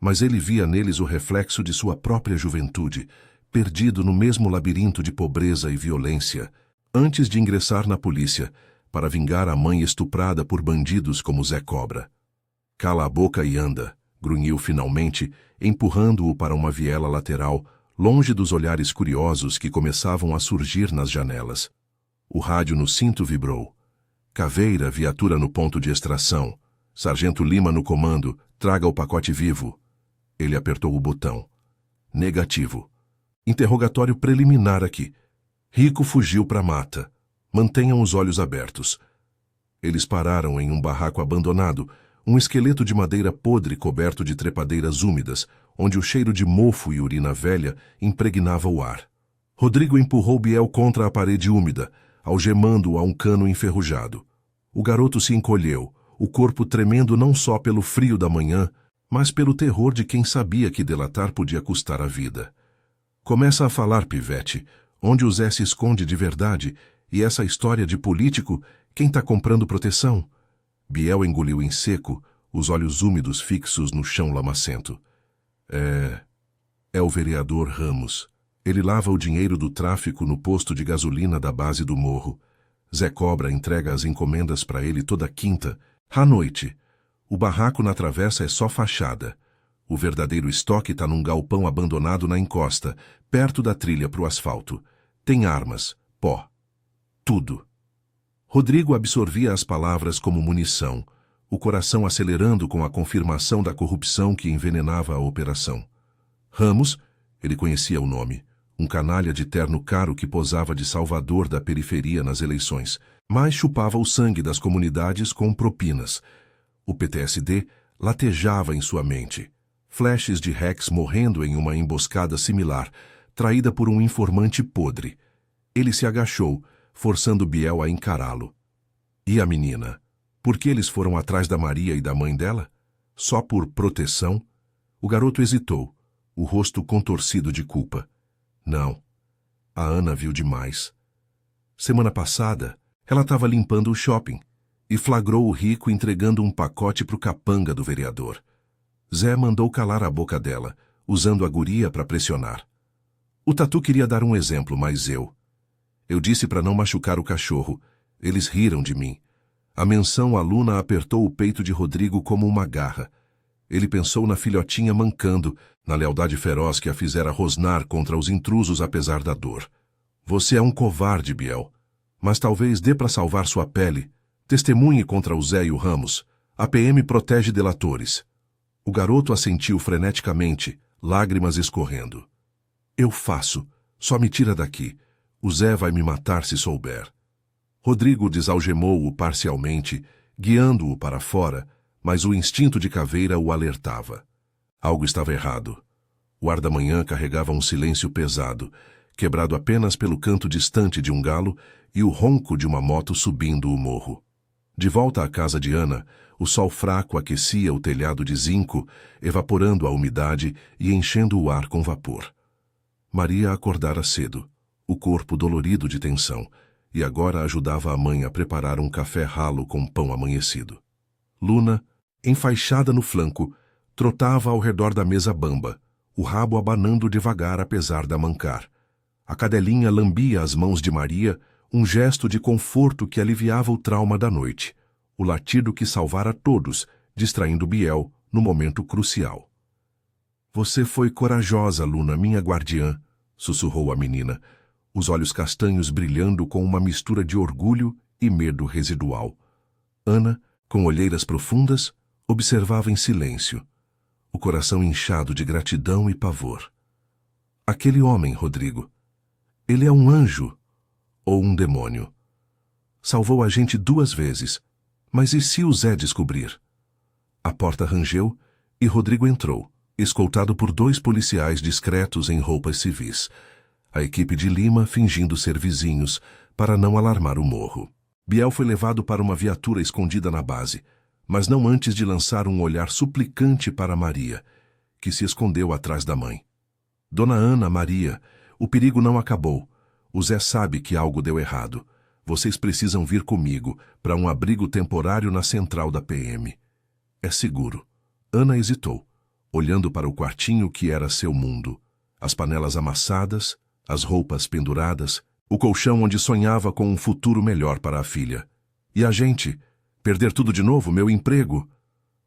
Speaker 1: Mas ele via neles o reflexo de sua própria juventude, perdido no mesmo labirinto de pobreza e violência, antes de ingressar na polícia, para vingar a mãe estuprada por bandidos como Zé Cobra. Cala a boca e anda, grunhiu finalmente, empurrando-o para uma viela lateral, longe dos olhares curiosos que começavam a surgir nas janelas. O rádio no cinto vibrou. Caveira, viatura no ponto de extração. Sargento Lima no comando, traga o pacote vivo. Ele apertou o botão. Negativo. Interrogatório preliminar aqui. Rico fugiu para a mata. Mantenham os olhos abertos. Eles pararam em um barraco abandonado, um esqueleto de madeira podre coberto de trepadeiras úmidas, onde o cheiro de mofo e urina velha impregnava o ar. Rodrigo empurrou Biel contra a parede úmida, algemando-o a um cano enferrujado. O garoto se encolheu, o corpo tremendo não só pelo frio da manhã, mas pelo terror de quem sabia que delatar podia custar a vida. Começa a falar, pivete, onde o Zé se esconde de verdade, e essa história de político, quem está comprando proteção? Biel engoliu em seco, os olhos úmidos fixos no chão lamacento. É o vereador Ramos. Ele lava o dinheiro do tráfico no posto de gasolina da base do morro. Zé Cobra entrega as encomendas para ele toda quinta, à noite. O barraco na travessa é só fachada. O verdadeiro estoque está num galpão abandonado na encosta, perto da trilha para o asfalto. Tem armas, pó. Tudo. Rodrigo absorvia as palavras como munição, o coração acelerando com a confirmação da corrupção que envenenava a operação. Ramos, ele conhecia o nome, um canalha de terno caro que posava de salvador da periferia nas eleições, mas chupava o sangue das comunidades com propinas. O PTSD latejava em sua mente. Flashes de Rex morrendo em uma emboscada similar, traída por um informante podre. Ele se agachou, forçando Biel a encará-lo. E a menina? Por que eles foram atrás da Maria e da mãe dela? Só por proteção? O garoto hesitou, o rosto contorcido de culpa. Não. A Ana viu demais. Semana passada, ela estava limpando o shopping e flagrou o rico entregando um pacote para o capanga do vereador. Zé mandou calar a boca dela, usando a guria para pressionar. O Tatu queria dar um exemplo, mas eu disse para não machucar o cachorro. Eles riram de mim. A menção aluna apertou o peito de Rodrigo como uma garra. Ele pensou na filhotinha mancando, na lealdade feroz que a fizera rosnar contra os intrusos apesar da dor. Você é um covarde, Biel. Mas talvez dê para salvar sua pele. Testemunhe contra o Zé e o Ramos. A PM protege delatores. O garoto assentiu freneticamente, lágrimas escorrendo. Eu faço. Só me tira daqui. O Zé vai me matar se souber. Rodrigo desalgemou-o parcialmente, guiando-o para fora, mas o instinto de caveira o alertava. Algo estava errado. O ar da manhã carregava um silêncio pesado, quebrado apenas pelo canto distante de um galo e o ronco de uma moto subindo o morro. De volta à casa de Ana, o sol fraco aquecia o telhado de zinco, evaporando a umidade e enchendo o ar com vapor. Maria acordara cedo, o corpo dolorido de tensão, e agora ajudava a mãe a preparar um café ralo com pão amanhecido. Luna, enfaixada no flanco, trotava ao redor da mesa bamba, o rabo abanando devagar apesar da mancar. A cadelinha lambia as mãos de Maria, um gesto de conforto que aliviava o trauma da noite, o latido que salvara todos, distraindo Biel no momento crucial. Você foi corajosa, Luna, minha guardiã, sussurrou a menina, os olhos castanhos brilhando com uma mistura de orgulho e medo residual. Ana, com olheiras profundas, observava em silêncio, o coração inchado de gratidão e pavor. Aquele homem, Rodrigo, ele é um anjo ou um demônio? Salvou a gente 2 vezes, mas e se o Zé descobrir? A porta rangeu e Rodrigo entrou, escoltado por 2 policiais discretos em roupas civis. A equipe de Lima fingindo ser vizinhos, para não alarmar o morro. Biel foi levado para uma viatura escondida na base, mas não antes de lançar um olhar suplicante para Maria, que se escondeu atrás da mãe. Dona Ana, Maria, o perigo não acabou. O Zé sabe que algo deu errado. Vocês precisam vir comigo para um abrigo temporário na central da PM. É seguro. Ana hesitou, olhando para o quartinho que era seu mundo. As panelas amassadas, as roupas penduradas, o colchão onde sonhava com um futuro melhor para a filha. E a gente? Perder tudo de novo, meu emprego?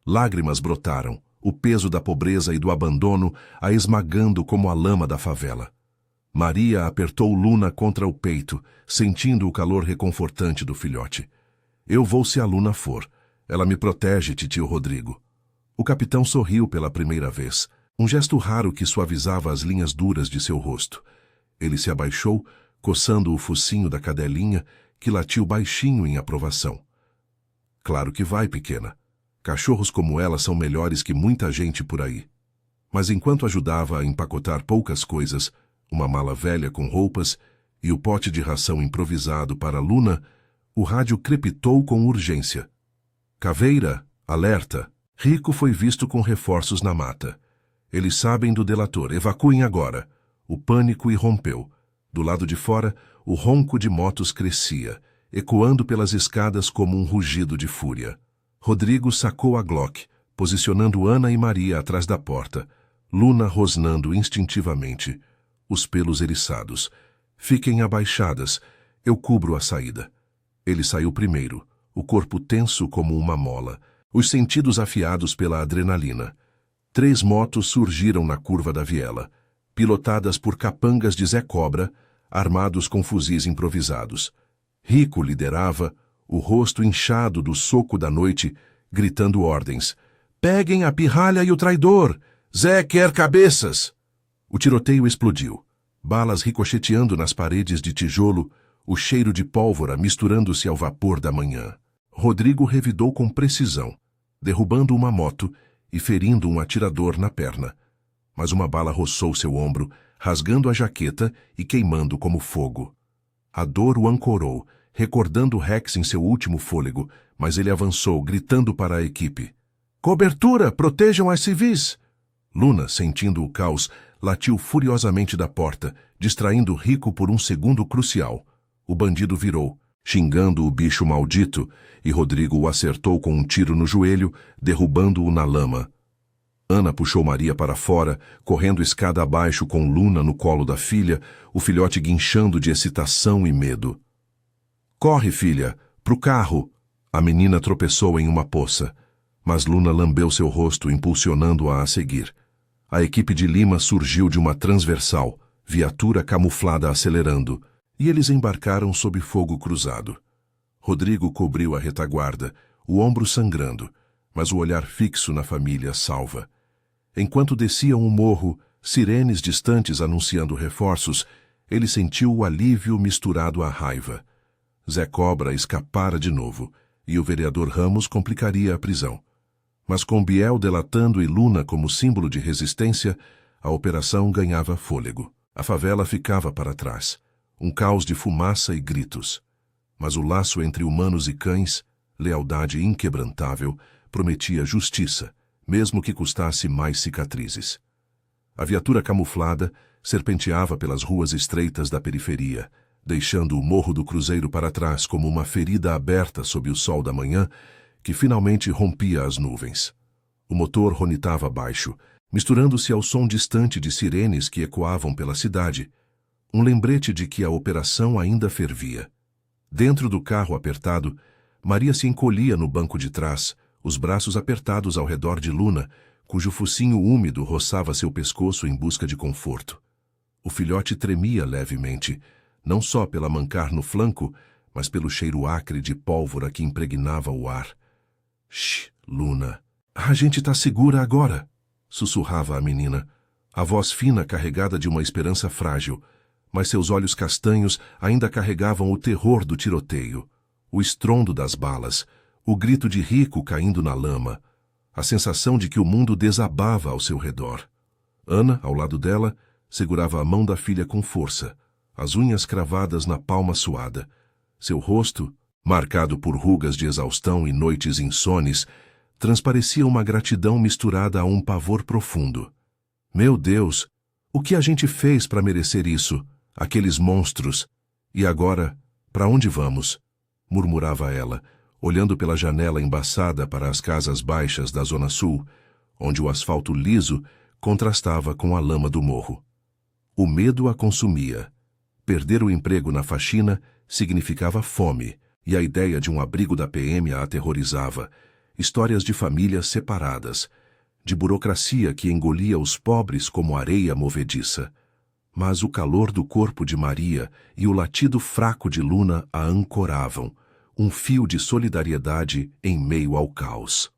Speaker 1: Lágrimas brotaram, o peso da pobreza e do abandono a esmagando como a lama da favela. Maria apertou Luna contra o peito, sentindo o calor reconfortante do filhote. Eu vou se a Luna for. Ela me protege, titio Rodrigo. O capitão sorriu pela primeira vez, um gesto raro que suavizava as linhas duras de seu rosto. Ele se abaixou, coçando o focinho da cadelinha, que latiu baixinho em aprovação. Claro que vai, pequena. Cachorros como ela são melhores que muita gente por aí. Mas enquanto ajudava a empacotar poucas coisas, uma mala velha com roupas e o pote de ração improvisado para Luna, o rádio crepitou com urgência. Caveira, alerta. Rico foi visto com reforços na mata. Eles sabem do delator, evacuem agora. O pânico irrompeu. Do lado de fora, o ronco de motos crescia, ecoando pelas escadas como um rugido de fúria. Rodrigo sacou a Glock, posicionando Ana e Maria atrás da porta, Luna rosnando instintivamente, os pelos eriçados. Fiquem abaixadas, eu cubro a saída. Ele saiu primeiro, o corpo tenso como uma mola, os sentidos afiados pela adrenalina. 3 motos surgiram na curva da viela, pilotadas por capangas de Zé Cobra, armados com fuzis improvisados. Rico liderava, o rosto inchado do soco da noite, gritando ordens. Peguem a pirralha e o traidor! Zé quer cabeças! O tiroteio explodiu, balas ricocheteando nas paredes de tijolo, o cheiro de pólvora misturando-se ao vapor da manhã. Rodrigo revidou com precisão. derrubando uma moto e ferindo um atirador na perna. Mas uma bala roçou seu ombro, rasgando a jaqueta e queimando como fogo. A dor o ancorou, recordando Rex em seu último fôlego, mas ele avançou, gritando para a equipe. Cobertura! Protejam as civis! Luna, sentindo o caos, latiu furiosamente da porta, distraindo Rico por um segundo crucial. O bandido virou, xingando o bicho maldito, e Rodrigo o acertou com um tiro no joelho, derrubando-o na lama. Ana puxou Maria para fora, correndo escada abaixo com Luna no colo da filha, o filhote guinchando de excitação e medo. Corre, filha, pro carro! A menina tropeçou em uma poça, mas Luna lambeu seu rosto, impulsionando-a a seguir. A equipe de Lima surgiu de uma transversal, viatura camuflada acelerando, e eles embarcaram sob fogo cruzado. Rodrigo cobriu a retaguarda, o ombro sangrando, mas o olhar fixo na família salva. Enquanto desciam o morro, sirenes distantes anunciando reforços, ele sentiu o alívio misturado à raiva. Zé Cobra escapara de novo, e o vereador Ramos complicaria a prisão. Mas com Biel delatando e Luna como símbolo de resistência, a operação ganhava fôlego. A favela ficava para trás, um caos de fumaça e gritos. Mas o laço entre humanos e cães, lealdade inquebrantável, prometia justiça, mesmo que custasse mais cicatrizes. A viatura camuflada serpenteava pelas ruas estreitas da periferia, deixando o Morro do Cruzeiro para trás como uma ferida aberta sob o sol da manhã, que finalmente rompia as nuvens. O motor ronitava baixo, misturando-se ao som distante de sirenes que ecoavam pela cidade, um lembrete de que a operação ainda fervia. Dentro do carro apertado, Maria se encolhia no banco de trás, os braços apertados ao redor de Luna, cujo focinho úmido roçava seu pescoço em busca de conforto. O filhote tremia levemente, não só pela mancar no flanco, mas pelo cheiro acre de pólvora que impregnava o ar. Shh, Luna. A gente tá segura agora, sussurrava a menina, a voz fina carregada de uma esperança frágil, mas seus olhos castanhos ainda carregavam o terror do tiroteio, o estrondo das balas, o grito de Rico caindo na lama, a sensação de que o mundo desabava ao seu redor. Ana, ao lado dela, segurava a mão da filha com força, as unhas cravadas na palma suada. Seu rosto, marcado por rugas de exaustão e noites insones, transparecia uma gratidão misturada a um pavor profundo. Meu Deus, o que a gente fez para merecer isso? Aqueles monstros. E agora, para onde vamos? Murmurava ela, olhando pela janela embaçada para as casas baixas da Zona Sul, onde o asfalto liso contrastava com a lama do morro. O medo a consumia. Perder o emprego na faxina significava fome, e a ideia de um abrigo da PM a aterrorizava. Histórias de famílias separadas, de burocracia que engolia os pobres como areia movediça. Mas o calor do corpo de Maria e o latido fraco de Luna a ancoravam, um fio de solidariedade em meio ao caos.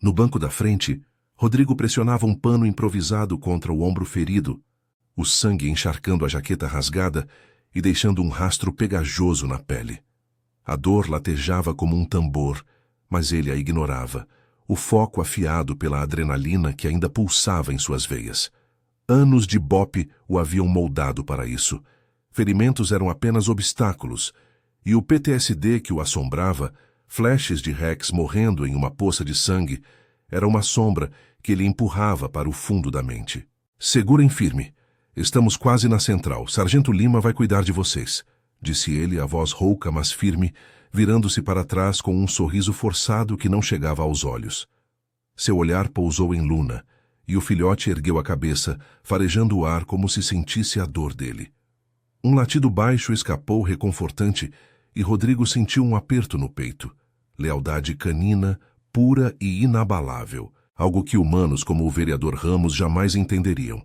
Speaker 1: No banco da frente, Rodrigo pressionava um pano improvisado contra o ombro ferido, o sangue encharcando a jaqueta rasgada e deixando um rastro pegajoso na pele. A dor latejava como um tambor, mas ele a ignorava, o foco afiado pela adrenalina que ainda pulsava em suas veias. Anos de bope o haviam moldado para isso. Ferimentos eram apenas obstáculos, e o PTSD que o assombrava, flashes de Rex morrendo em uma poça de sangue, era uma sombra que ele empurrava para o fundo da mente. Segurem firme. Estamos quase na central. Sargento Lima vai cuidar de vocês, disse ele, a voz rouca mas firme, virando-se para trás com um sorriso forçado que não chegava aos olhos. Seu olhar pousou em Luna, e o filhote ergueu a cabeça, farejando o ar como se sentisse a dor dele. Um latido baixo escapou reconfortante, e Rodrigo sentiu um aperto no peito. Lealdade canina, pura e inabalável, algo que humanos como o vereador Ramos jamais entenderiam.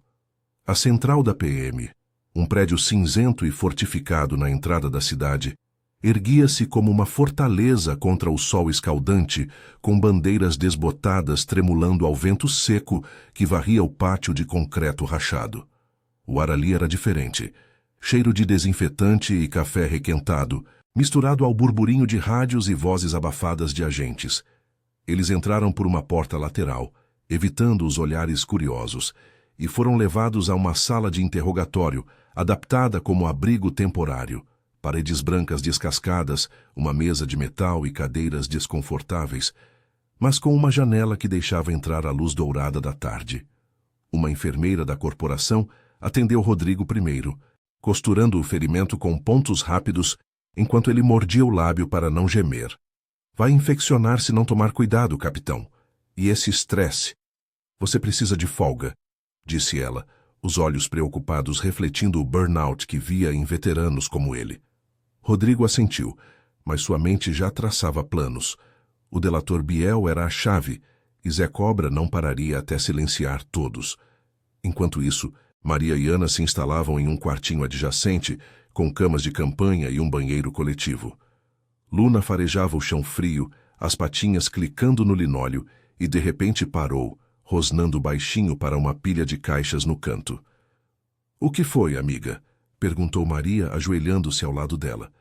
Speaker 1: A central da PM, um prédio cinzento e fortificado na entrada da cidade, erguia-se como uma fortaleza contra o sol escaldante, com bandeiras desbotadas tremulando ao vento seco que varria o pátio de concreto rachado. O ar ali era diferente, cheiro de desinfetante e café requentado, misturado ao burburinho de rádios e vozes abafadas de agentes. Eles entraram por uma porta lateral, evitando os olhares curiosos, e foram levados a uma sala de interrogatório, adaptada como abrigo temporário. Paredes brancas descascadas, uma mesa de metal e cadeiras desconfortáveis, mas com uma janela que deixava entrar a luz dourada da tarde. Uma enfermeira da corporação atendeu Rodrigo primeiro, costurando o ferimento com pontos rápidos, enquanto ele mordia o lábio para não gemer. Vai infeccionar se não tomar cuidado, capitão. E esse estresse. Você precisa de folga, disse ela, os olhos preocupados refletindo o burnout que via em veteranos como ele. Rodrigo assentiu, mas sua mente já traçava planos. O delator Biel era a chave, e Zé Cobra não pararia até silenciar todos. Enquanto isso, Maria e Ana se instalavam em um quartinho adjacente, com camas de campanha e um banheiro coletivo. Luna farejava o chão frio, as patinhas clicando no linóleo, e de repente parou, rosnando baixinho para uma pilha de caixas no canto. — O que foi, amiga? Perguntou Maria, ajoelhando-se ao lado dela.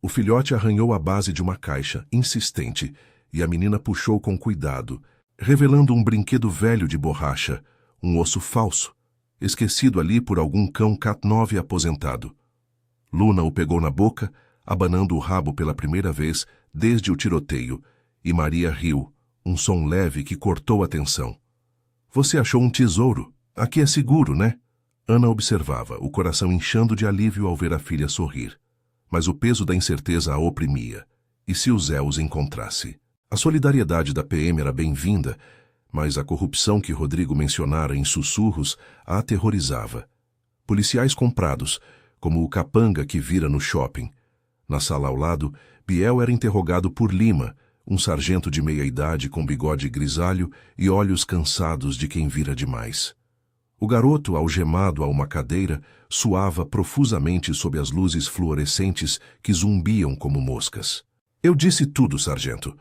Speaker 1: O filhote arranhou a base de uma caixa, insistente, e a menina puxou com cuidado, revelando um brinquedo velho de borracha, um osso falso, esquecido ali por algum cão Cat-9 aposentado. Luna o pegou na boca, abanando o rabo pela primeira vez desde o tiroteio, e Maria riu, um som leve que cortou a tensão. — Você achou um tesouro? Aqui é seguro, né? Ana observava, o coração inchando de alívio ao ver a filha sorrir. Mas o peso da incerteza a oprimia. E se o Zé os encontrasse? A solidariedade da PM era bem-vinda, mas a corrupção que Rodrigo mencionara em sussurros a aterrorizava. Policiais comprados, como o capanga que vira no shopping. Na sala ao lado, Biel era interrogado por Lima, um sargento de meia-idade com bigode grisalho e olhos cansados de quem vira demais. O garoto, algemado a uma cadeira, suava profusamente sob as luzes fluorescentes que zumbiam como moscas. — Eu disse tudo, sargento.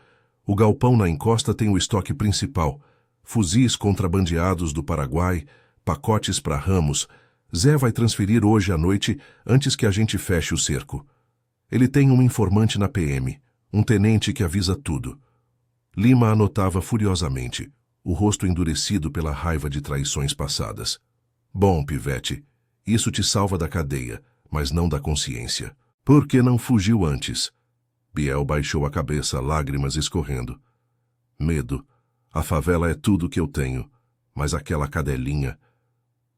Speaker 1: O galpão na encosta tem o estoque principal. Fuzis contrabandeados do Paraguai, pacotes para Ramos. Zé vai transferir hoje à noite antes que a gente feche o cerco. Ele tem um informante na PM, um tenente que avisa tudo. Lima anotava furiosamente, o rosto endurecido pela raiva de traições passadas. — Bom, pivete, isso te salva da cadeia, mas não da consciência. Por que não fugiu antes? Biel baixou a cabeça, lágrimas escorrendo. — Medo. A favela é tudo que eu tenho, mas aquela cadelinha...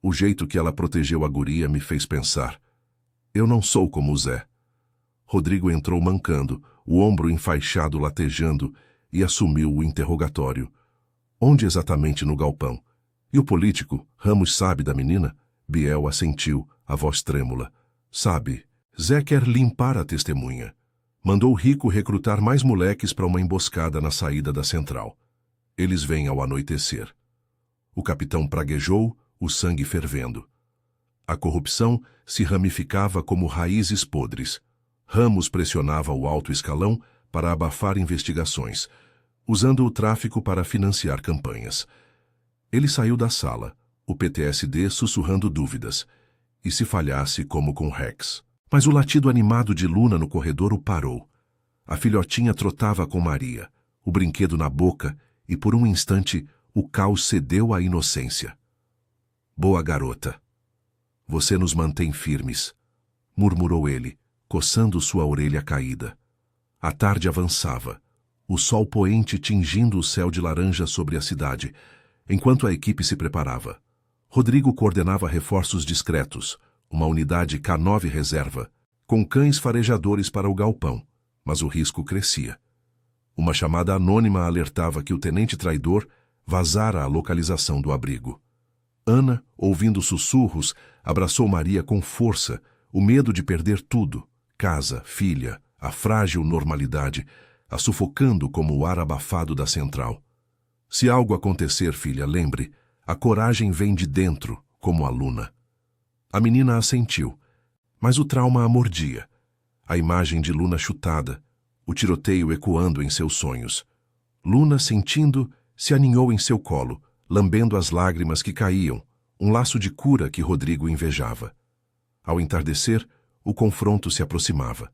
Speaker 1: O jeito que ela protegeu a guria me fez pensar. Eu não sou como o Zé. Rodrigo entrou mancando, o ombro enfaixado latejando, e assumiu o interrogatório. Onde exatamente no galpão? E o político, Ramos, sabe da menina? Biel assentiu, a voz trêmula. Sabe, Zé quer limpar a testemunha. Mandou Rico recrutar mais moleques para uma emboscada na saída da central. Eles vêm ao anoitecer. O capitão praguejou, o sangue fervendo. A corrupção se ramificava como raízes podres. Ramos pressionava o alto escalão para abafar investigações, usando o tráfico para financiar campanhas. Ele saiu da sala, o PTSD sussurrando dúvidas, e se falhasse como com Rex. Mas o latido animado de Luna no corredor o parou. A filhotinha trotava com Maria, o brinquedo na boca, e por um instante o caos cedeu à inocência. Boa garota. Você nos mantém firmes, murmurou ele, coçando sua orelha caída. A tarde avançava, o sol poente tingindo o céu de laranja sobre a cidade, enquanto a equipe se preparava. Rodrigo coordenava reforços discretos, uma unidade K9 reserva, com cães farejadores para o galpão, mas o risco crescia. Uma chamada anônima alertava que o tenente traidor vazara a localização do abrigo. Ana, ouvindo sussurros, abraçou Maria com força, o medo de perder tudo, casa, filha, a frágil normalidade, a sufocando como o ar abafado da central. Se algo acontecer, filha, lembre, a coragem vem de dentro, como a Luna. A menina assentiu, mas o trauma a mordia. A imagem de Luna chutada, o tiroteio ecoando em seus sonhos. Luna, sentindo, se aninhou em seu colo, lambendo as lágrimas que caíam, um laço de cura que Rodrigo invejava. Ao entardecer, o confronto se aproximava.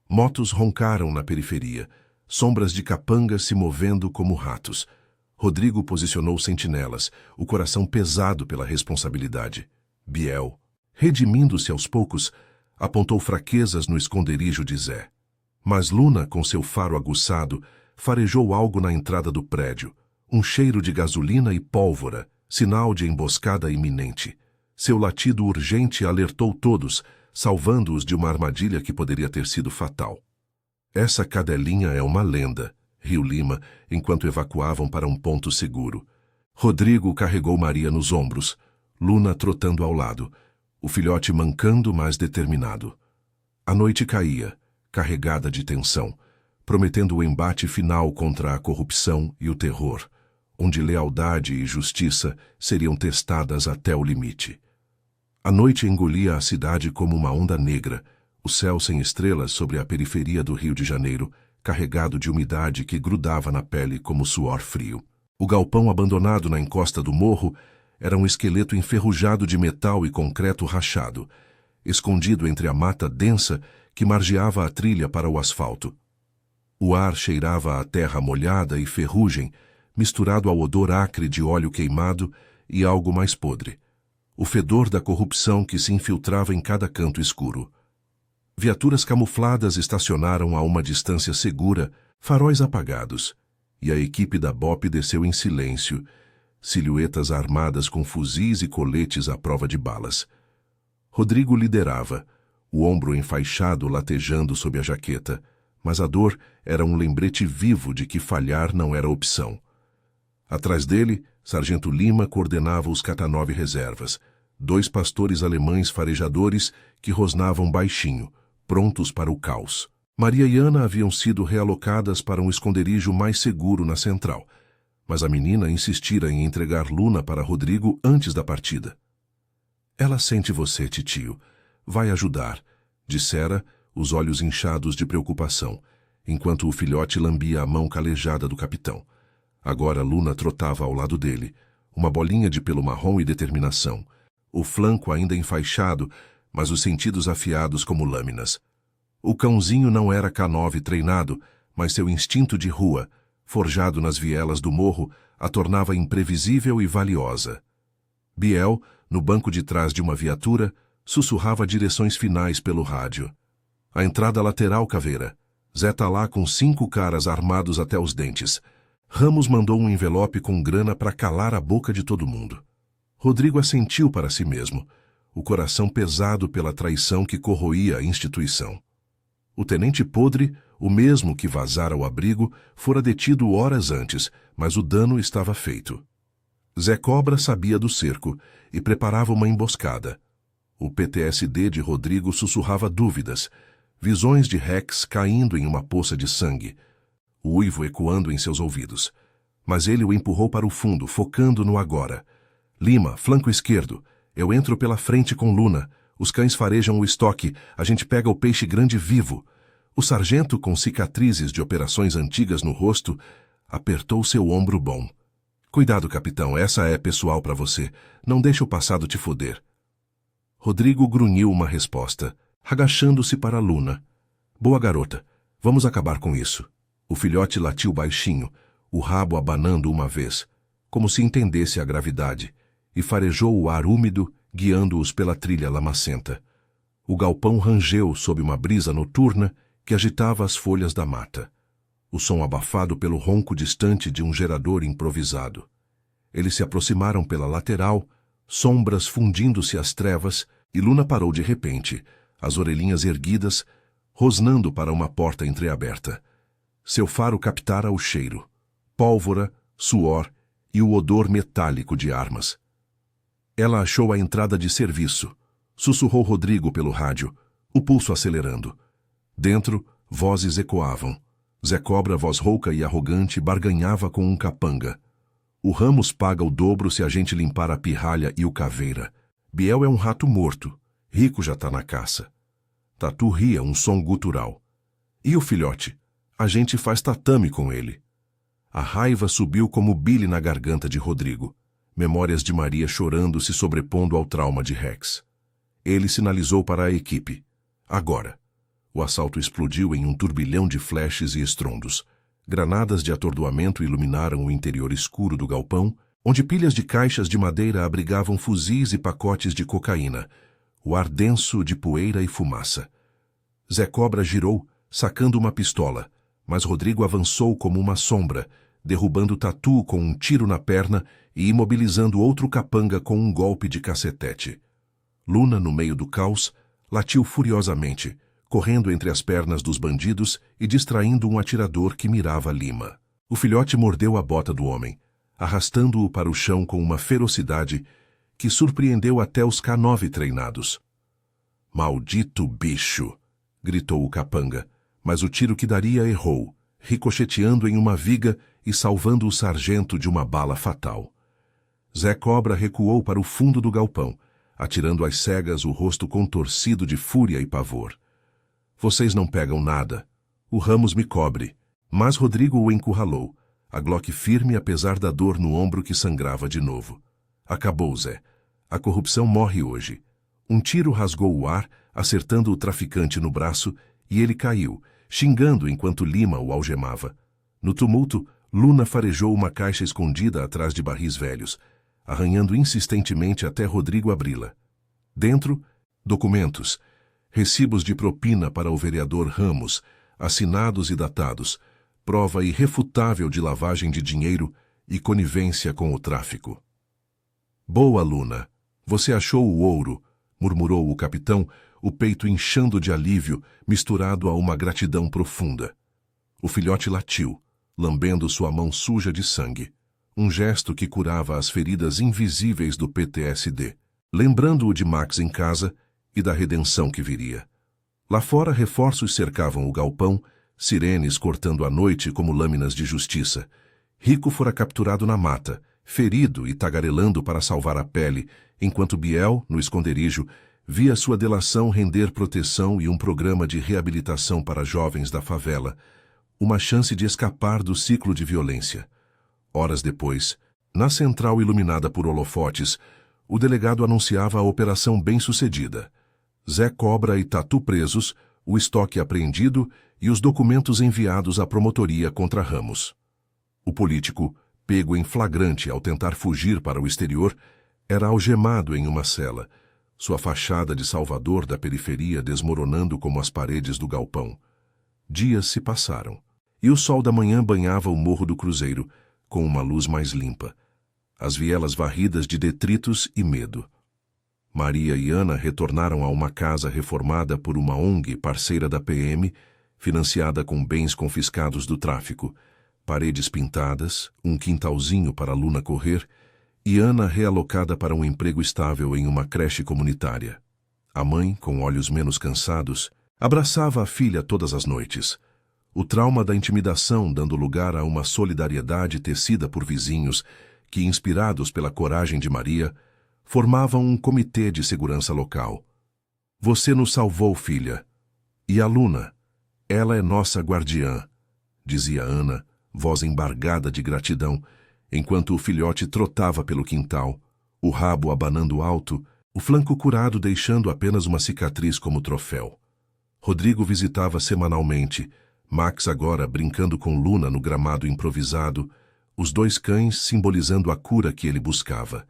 Speaker 1: Motos roncaram na periferia, sombras de capangas se movendo como ratos. Rodrigo posicionou sentinelas, o coração pesado pela responsabilidade. Biel, redimindo-se aos poucos, apontou fraquezas no esconderijo de Zé. Mas Luna, com seu faro aguçado, farejou algo na entrada do prédio. Um cheiro de gasolina e pólvora, sinal de emboscada iminente. Seu latido urgente alertou todos, salvando-os de uma armadilha que poderia ter sido fatal. Essa cadelinha é uma lenda, riu Lima, enquanto evacuavam para um ponto seguro. Rodrigo carregou Maria nos ombros, Luna trotando ao lado, o filhote mancando, mas determinado. A noite caía, carregada de tensão, prometendo o embate final contra a corrupção e o terror, onde lealdade e justiça seriam testadas até o limite. A noite engolia a cidade como uma onda negra, o céu sem estrelas sobre a periferia do Rio de Janeiro, carregado de umidade que grudava na pele como suor frio. O galpão abandonado na encosta do morro era um esqueleto enferrujado de metal e concreto rachado, escondido entre a mata densa que margeava a trilha para o asfalto. O ar cheirava a terra molhada e ferrugem, misturado ao odor acre de óleo queimado e algo mais podre, o fedor da corrupção que se infiltrava em cada canto escuro. Viaturas camufladas estacionaram a uma distância segura, faróis apagados, e a equipe da BOP desceu em silêncio, silhuetas armadas com fuzis e coletes à prova de balas. Rodrigo liderava, o ombro enfaixado latejando sob a jaqueta, mas a dor era um lembrete vivo de que falhar não era opção. Atrás dele, Sargento Lima coordenava os Katanov reservas, 2 pastores alemães farejadores que rosnavam baixinho, prontos para o caos. Maria e Ana haviam sido realocadas para um esconderijo mais seguro na central, mas a menina insistira em entregar Luna para Rodrigo antes da partida. Ela sente você, titio. Vai ajudar, dissera, os olhos inchados de preocupação, enquanto o filhote lambia a mão calejada do capitão. Agora Luna trotava ao lado dele, uma bolinha de pelo marrom e determinação, o flanco ainda enfaixado, mas os sentidos afiados como lâminas. O cãozinho não era K9 treinado, mas seu instinto de rua, forjado nas vielas do morro, a tornava imprevisível e valiosa. Biel, no banco de trás de uma viatura, sussurrava direções finais pelo rádio. A entrada lateral, Caveira. Zé tá lá com 5 caras armados até os dentes. Ramos mandou um envelope com grana para calar a boca de todo mundo. Rodrigo assentiu para si mesmo, o coração pesado pela traição que corroía a instituição. O tenente podre, o mesmo que vazara o abrigo, fora detido horas antes, mas o dano estava feito. Zé Cobra sabia do cerco e preparava uma emboscada. O PTSD de Rodrigo sussurrava dúvidas, visões de Rex caindo em uma poça de sangue, o uivo ecoando em seus ouvidos. Mas ele o empurrou para o fundo, focando no agora. Lima, flanco esquerdo. Eu entro pela frente com Luna. Os cães farejam o estoque. A gente pega o peixe grande vivo. O sargento, com cicatrizes de operações antigas no rosto, apertou seu ombro bom. Cuidado, capitão, essa é pessoal para você. Não deixa o passado te foder. Rodrigo grunhiu uma resposta, agachando-se para Luna. Boa garota, vamos acabar com isso. O filhote latiu baixinho, o rabo abanando uma vez, como se entendesse a gravidade, e farejou o ar úmido, guiando-os pela trilha lamacenta. O galpão rangeu sob uma brisa noturna que agitava as folhas da mata, o som abafado pelo ronco distante de um gerador improvisado. Eles se aproximaram pela lateral, sombras fundindo-se às trevas, e Luna parou de repente, as orelhinhas erguidas, rosnando para uma porta entreaberta. Seu faro captara o cheiro, pólvora, suor e o odor metálico de armas. Ela achou a entrada de serviço. Sussurrou Rodrigo pelo rádio, o pulso acelerando. Dentro, vozes ecoavam. Zé Cobra, voz rouca e arrogante, barganhava com um capanga. O Ramos paga o dobro se a gente limpar a pirralha e o Caveira. Biel é um rato morto. Rico já tá na caça. Tatu ria, um som gutural. E o filhote? A gente faz tatame com ele. A raiva subiu como bile na garganta de Rodrigo. Memórias de Maria chorando se sobrepondo ao trauma de Rex. Ele sinalizou para a equipe. Agora. O assalto explodiu em um turbilhão de flashes e estrondos. Granadas de atordoamento iluminaram o interior escuro do galpão, onde pilhas de caixas de madeira abrigavam fuzis e pacotes de cocaína, o ar denso de poeira e fumaça. Zé Cobra girou, sacando uma pistola, mas Rodrigo avançou como uma sombra, derrubando Tatu com um tiro na perna e imobilizando outro capanga com um golpe de cacetete. Luna, no meio do caos, latiu furiosamente, correndo entre as pernas dos bandidos e distraindo um atirador que mirava Lima. O filhote mordeu a bota do homem, arrastando-o para o chão com uma ferocidade que surpreendeu até os K9 treinados. "Maldito bicho!" gritou o capanga, mas o tiro que daria errou, ricocheteando em uma viga e salvando o sargento de uma bala fatal. Zé Cobra recuou para o fundo do galpão, atirando às cegas o rosto contorcido de fúria e pavor. "Vocês não pegam nada. O Ramos me cobre." Mas Rodrigo o encurralou, a Glock firme apesar da dor no ombro que sangrava de novo. "Acabou, Zé. A corrupção morre hoje." Um tiro rasgou o ar, acertando o traficante no braço, e ele caiu, xingando enquanto Lima o algemava. No tumulto, Luna farejou uma caixa escondida atrás de barris velhos, arranhando insistentemente até Rodrigo abri-la. Dentro, documentos, recibos de propina para o vereador Ramos, assinados e datados, prova irrefutável de lavagem de dinheiro e conivência com o tráfico. "Boa, Luna. Você achou o ouro", murmurou o capitão, o peito inchando de alívio, misturado a uma gratidão profunda. O filhote latiu, lambendo sua mão suja de sangue, um gesto que curava as feridas invisíveis do PTSD, lembrando-o de Max em casa e da redenção que viria. Lá fora, reforços cercavam o galpão, sirenes cortando a noite como lâminas de justiça. Rico fora capturado na mata, ferido e tagarelando para salvar a pele, enquanto Biel, no esconderijo, via sua delação render proteção e um programa de reabilitação para jovens da favela, uma chance de escapar do ciclo de violência. Horas depois, na central iluminada por holofotes, o delegado anunciava a operação bem-sucedida. Zé Cobra e Tatu presos, o estoque apreendido e os documentos enviados à promotoria contra Ramos. O político, pego em flagrante ao tentar fugir para o exterior, era algemado em uma cela, sua fachada de salvador da periferia desmoronando como as paredes do galpão. Dias se passaram, e o sol da manhã banhava o morro do Cruzeiro, com uma luz mais limpa, as vielas varridas de detritos e medo. Maria e Ana retornaram a uma casa reformada por uma ONG parceira da PM, financiada com bens confiscados do tráfico, paredes pintadas, um quintalzinho para Luna correr, e Ana realocada para um emprego estável em uma creche comunitária. A mãe, com olhos menos cansados, abraçava a filha todas as noites. O trauma da intimidação dando lugar a uma solidariedade tecida por vizinhos que, inspirados pela coragem de Maria, formavam um comitê de segurança local. "Você nos salvou, filha. E a Luna? Ela é nossa guardiã", dizia Ana, voz embargada de gratidão, enquanto o filhote trotava pelo quintal, o rabo abanando alto, o flanco curado deixando apenas uma cicatriz como troféu. Rodrigo visitava semanalmente, Max agora brincando com Luna no gramado improvisado, os dois cães simbolizando a cura que ele buscava.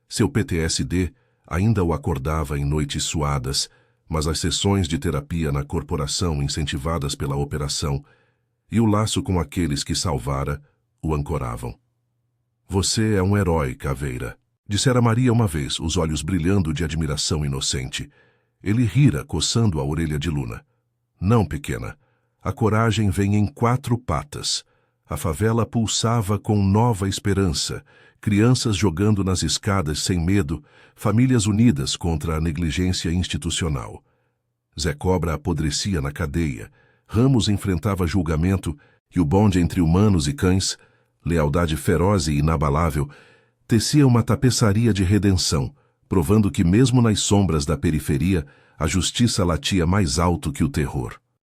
Speaker 1: Seu PTSD ainda o acordava em noites suadas, mas as sessões de terapia na corporação incentivadas pela operação e o laço com aqueles que salvara o ancoravam. "Você é um herói, Caveira", dissera Maria uma vez, os olhos brilhando de admiração inocente. Ele rira, coçando a orelha de Luna. "Não, pequena. A coragem vem em 4 patas. A favela pulsava com nova esperança, crianças jogando nas escadas sem medo, famílias unidas contra a negligência institucional. Zé Cobra apodrecia na cadeia, Ramos enfrentava julgamento e o bonde entre humanos e cães, lealdade feroz e inabalável, tecia uma tapeçaria de redenção, provando que mesmo nas sombras da periferia, a justiça latia mais alto que o terror.